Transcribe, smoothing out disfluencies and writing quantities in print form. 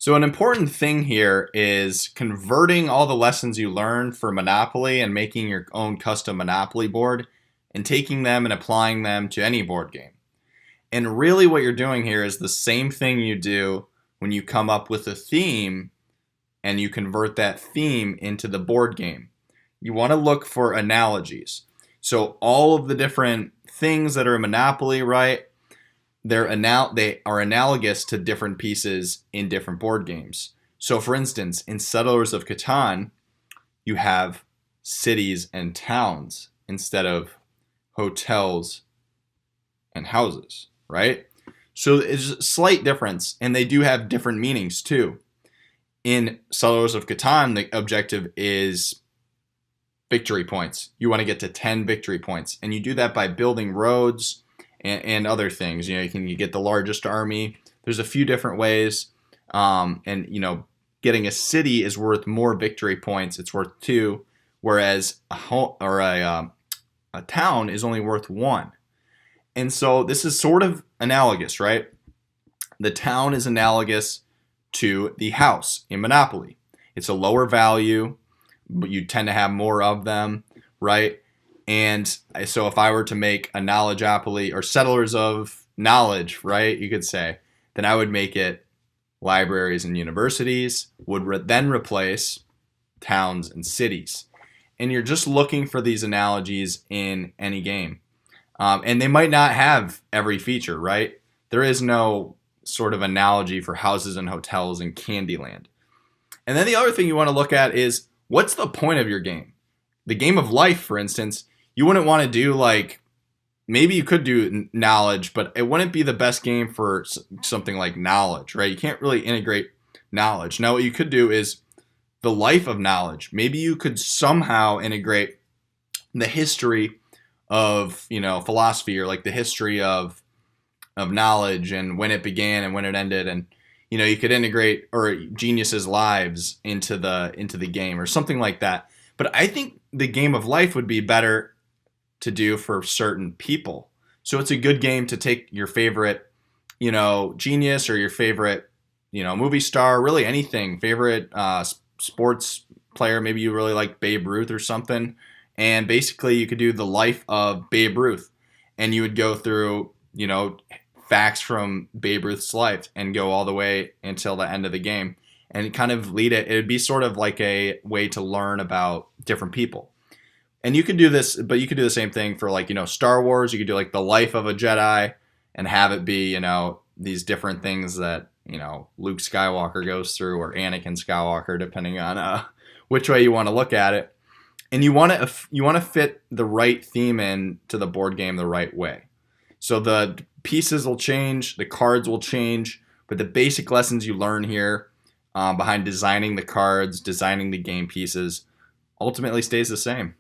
So an important thing here is converting all the lessons you learn for Monopoly and making your own custom Monopoly board and taking them and applying them to any board game. And really what you're doing here is the same thing you do when you come up with a theme and you convert that theme into the board game. You want to look for analogies. So all of the different things that are in Monopoly, right? They are analogous to different pieces in different board games. So for instance, in Settlers of Catan, you have cities and towns instead of hotels and houses, right? So it's a slight difference, and they do have different meanings too. In Settlers of Catan, the objective is victory points. You want to get to 10 victory points, and you do that by building roads and other things. You get the largest army. There's a few different ways, and getting a city is worth more victory points. It's worth 2, whereas a town is only worth 1. And so this is sort of analogous, right? The town is analogous to the house in Monopoly. It's a lower value, but you tend to have more of them, right? And so if I were to make a Knowledgeopoly or Settlers of Knowledge, right, you could say, then I would make it libraries and universities, would then replace towns and cities. And you're just looking for these analogies in any game. And they might not have every feature, right? There is no sort of analogy for houses and hotels in Candyland. And then the other thing you want to look at is, what's the point of your game? The game of life, for instance, you wouldn't want to do maybe you could do knowledge, but it wouldn't be the best game for something like knowledge, right? You can't really integrate knowledge. Now, what you could do is the life of knowledge. Maybe you could somehow integrate the history of, philosophy, or the history of knowledge and when it began and when it ended, and you could integrate or geniuses' lives into the game or something like that. But I think the game of life would be better to do for certain people. So it's a good game to take your favorite, genius, or your favorite, movie star, really anything, favorite sports player. Maybe you really like Babe Ruth or something. And basically you could do the life of Babe Ruth, and you would go through, facts from Babe Ruth's life and go all the way until the end of the game and kind of lead it. It would be sort of like a way to learn about different people. And you could do this, but you could do the same thing for Star Wars. You could do the life of a Jedi and have it be, these different things that, Luke Skywalker goes through, or Anakin Skywalker, depending on which way you want to look at it. And you want to fit the right theme into the board game the right way. So the pieces will change, the cards will change, but the basic lessons you learn here behind designing the cards, designing the game pieces, ultimately stays the same.